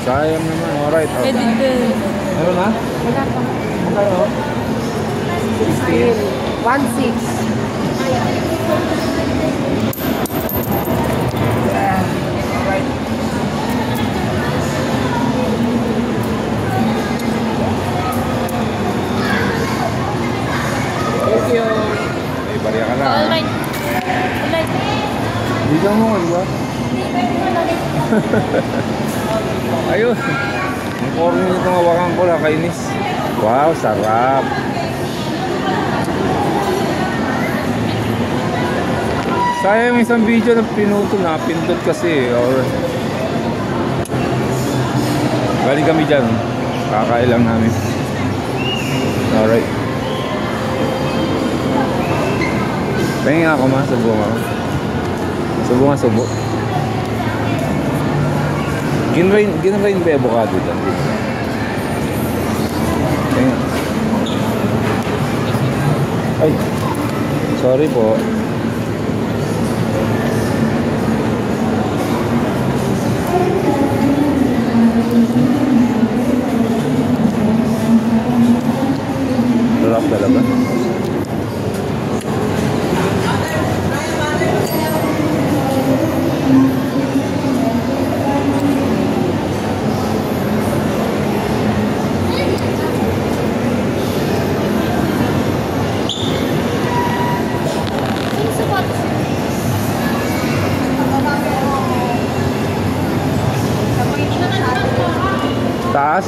Sayang naman. Alright. Oh. Edit din. Meron na? Wala pa. Magkano? 16. 1.6. Yeah. Alright. Thank you. May barya ka na. Alright. Alright. Hindi ka mo, di ba? Ayun. Ang corny nitong hawakan ko, nakainis. Wow, sarap. Sayang isang video na pinuto na, pindot kasi. Or galing kami dyan. Kakailang namin. Alright. Pahingin ako ma, subo nga. Subo nga, subo. Ginrain ba yung avocado dyan? Pahingin. Ay, sorry po. Sarap talaga. Taas?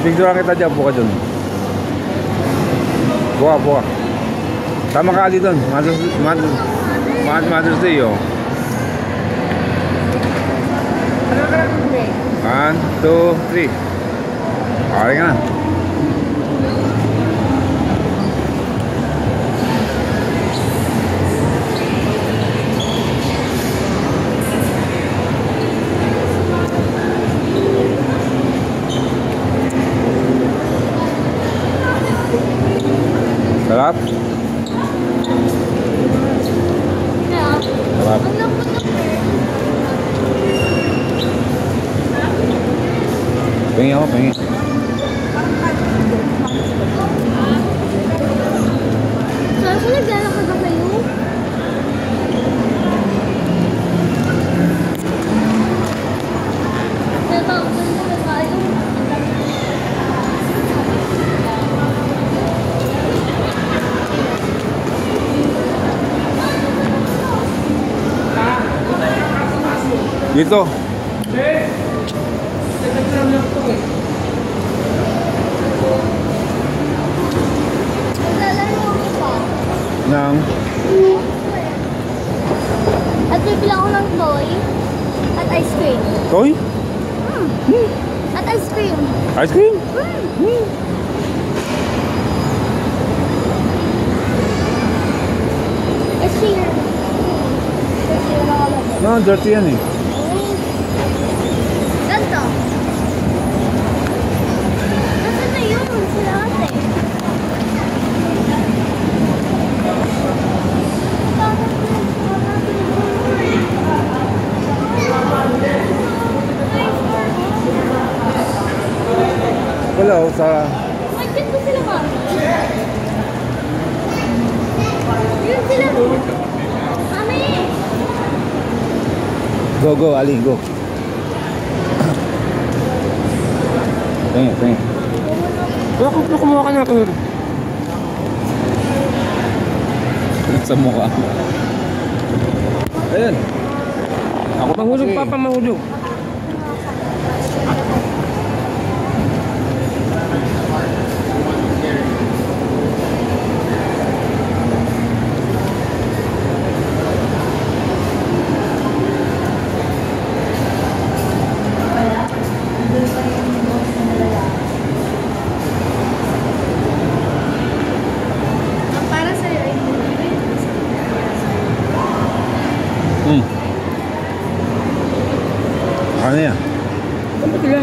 Picturean kita dyan, buka dyan. Buka. Tama ka dito. Mother's Day, oh. 1, 2, 3. Okay ka na. Sarap? Sarap. Pengen ako, pengen. Saan ko naglalakad na kayo? Natakot na tayo. Dito. Naglalaro ko pa. Nang At bibila ko ng toy at ice cream. toy? At ice cream. Ice cream? It's here. It's here na ako. No, dirty yan eh. Ganto. Nasaan na yun? Sila ate. Wala oh, sa... Nag-chat ko sila mami. Yun sila. Mami! Go, Ali, go. Pengen. Kumuha ka na ako. Sa mukha. Ayan. Ako Mahulog, papa, mahulog. Para sa'yo, Ano yan? Ano sila?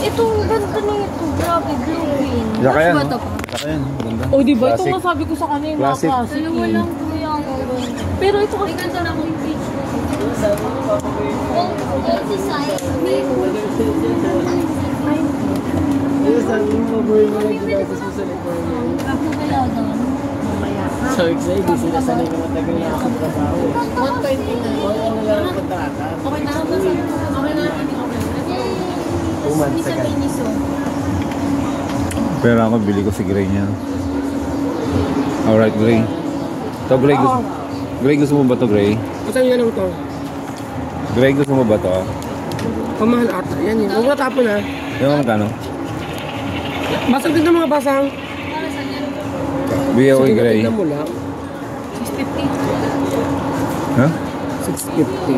Ito, ang ganda nito. Grabe, blue green. Saka yan. Ba ito pa? Saka yan. Ganda. O, di ba? Ito Classic. nga sabi ko sa kanya yung mga Classic. classic. Dalawa lang po yan. Pero ito kasi Ganda na akong page. Oh, design. Ako wala doon. So excited, sila sanay na matagal na ako trabaho. 120 na yun, ano lang ang kontrata. Okay na. Okay na. 2 months agad. Pero ako, bili ko si Gray niya. Alright, Gray. Ito, Gray. Gray, gusto mo ba ito, Gray? Saan yun lang ito? Gray, gusto mo ba ito? Pamahal ata. Yan yun. Huwag matapon ha. Yung magkano? Basag din ng mga basang. Bigyan ko kay Gray. Tignan mo lang. 650. Ha? 650.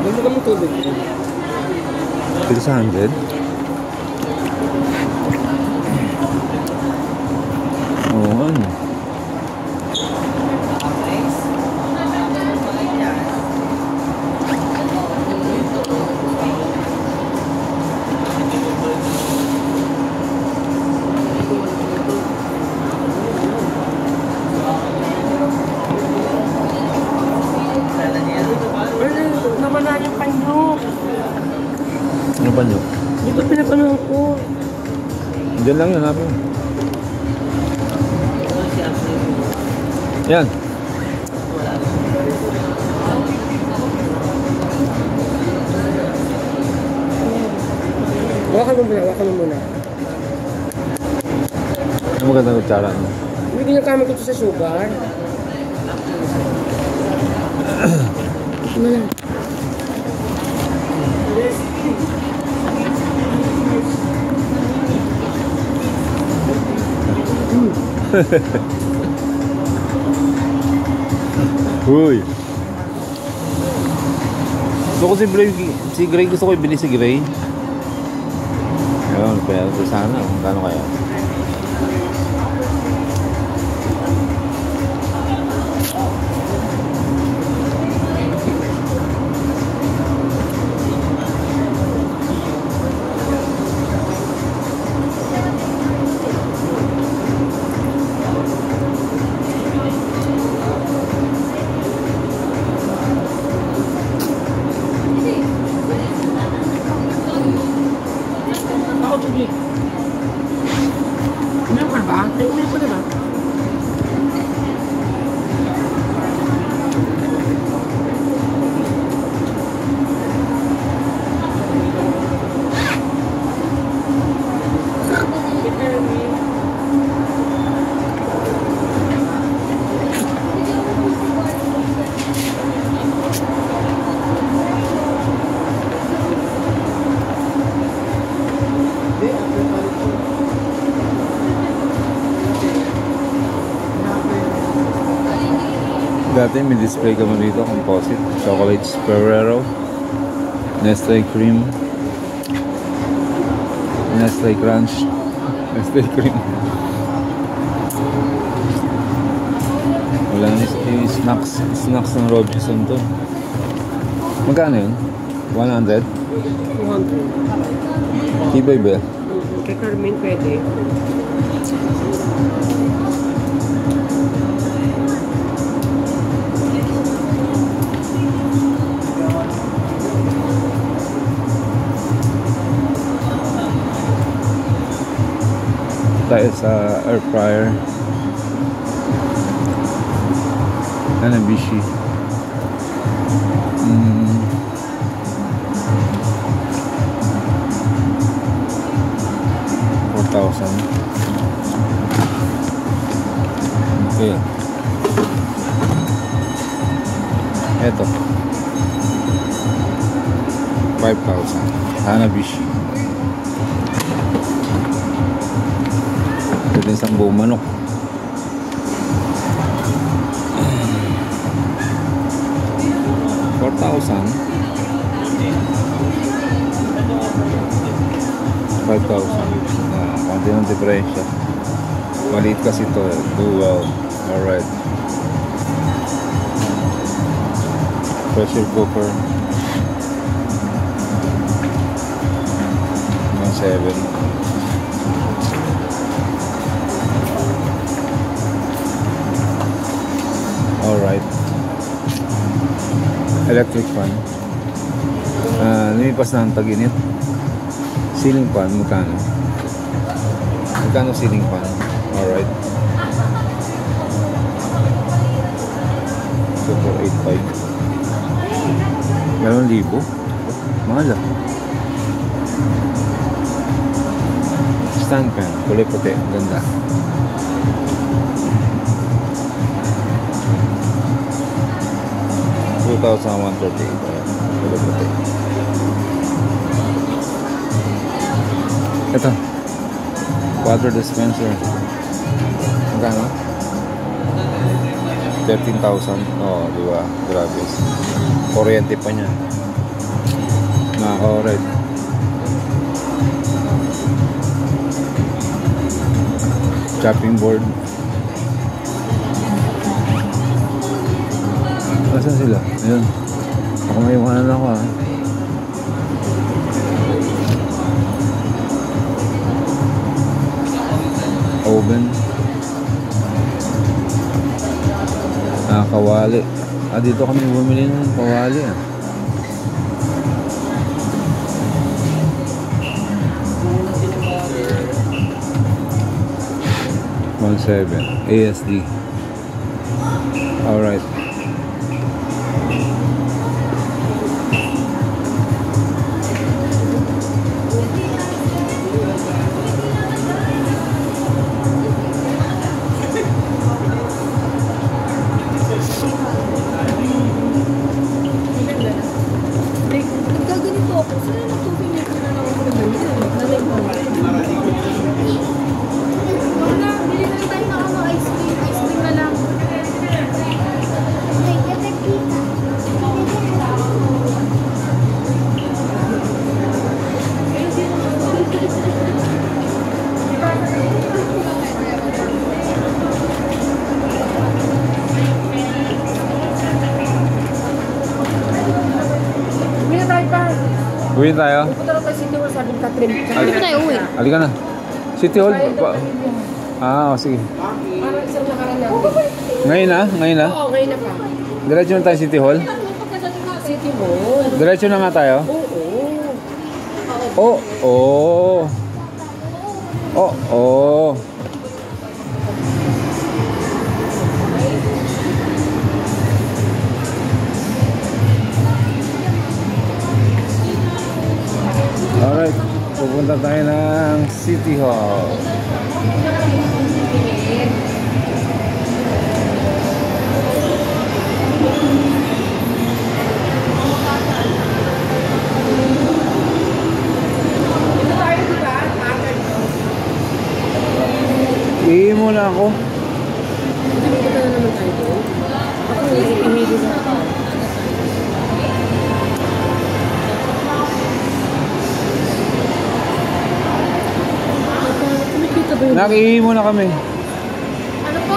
Ganda ka mong tubig. 600? Oo, ano? Naman na yung panyo. Ano ba nyo? Dito pinapanood ko. Diyan lang yun, hanapin. Yan. Wakan mo muna. Ano magandang kutsara, no? Hindi ginagamit ko ito sa sugar. Ito na lang. Uy! Gusto ko si Gray, gusto ko ibili si Gray. Ayun, kaya ito sana. Kung kano kaya. Ako, tubig. Umiyak ka na ba? Ay, umiyak ka na ba? Dati may display kami dito, composite, chocolates, Ferrero, Nestle Cream, Nestle Crunch, Nestle Cream. Wala na snacks ng Robinson to. Magkano yun? 100? 200. Tibay ba? Kay Carmen pwede. Tayo sa air fryer. Hanabishi. $4,000. Okay. Eto. 5,000. Hanabishi. Ito din isang buong manok. $4,000. 5,000. Konti ng diferensya. Maliit kasi ito. Dual. Alright. Pressure cooker. 1.7. Alright. Electric fan. Lumipas na ang tag-init. Ceiling fan, magkano? Magkano ceiling fan? Alright. 2485. 2,000. Mahal ah. Stand fan, kulay puti, ganda. $2,138. Kulay puti. Ito. Water dispenser. Magkano? 13,000. Oh, di ba? Grabe. Kuryente pa niya. Nakaka-red. Chopping board. Nasaan sila? Ayun. Ako may iwanan ako ah. Oven. Kawali. Dito kami bumili ng kawali ah. $1.7 ASD. Alright. Uwi tayo? Punta lang tayo City Hall, sabi ni Catherine. Hindi tayo uwi. Halika na. City Hall? Sige. Parang isang nakaraan natin. Ngayon na? Ngayon na? Oo, ngayon na pa. Diretso na tayo City Hall? City Hall. Diretso na nga tayo? Oo. Oo. Alright, pupunta tayo ng City Hall. Ihi muna ako. Dito na naman tayo doon. Ako hindi na ako. Nakihi muna kami. Ano po?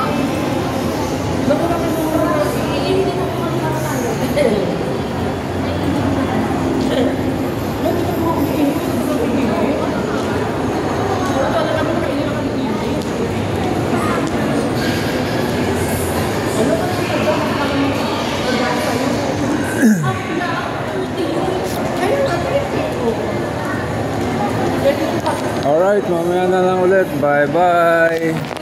Alright, mamaya na lang ulit. Bye-bye.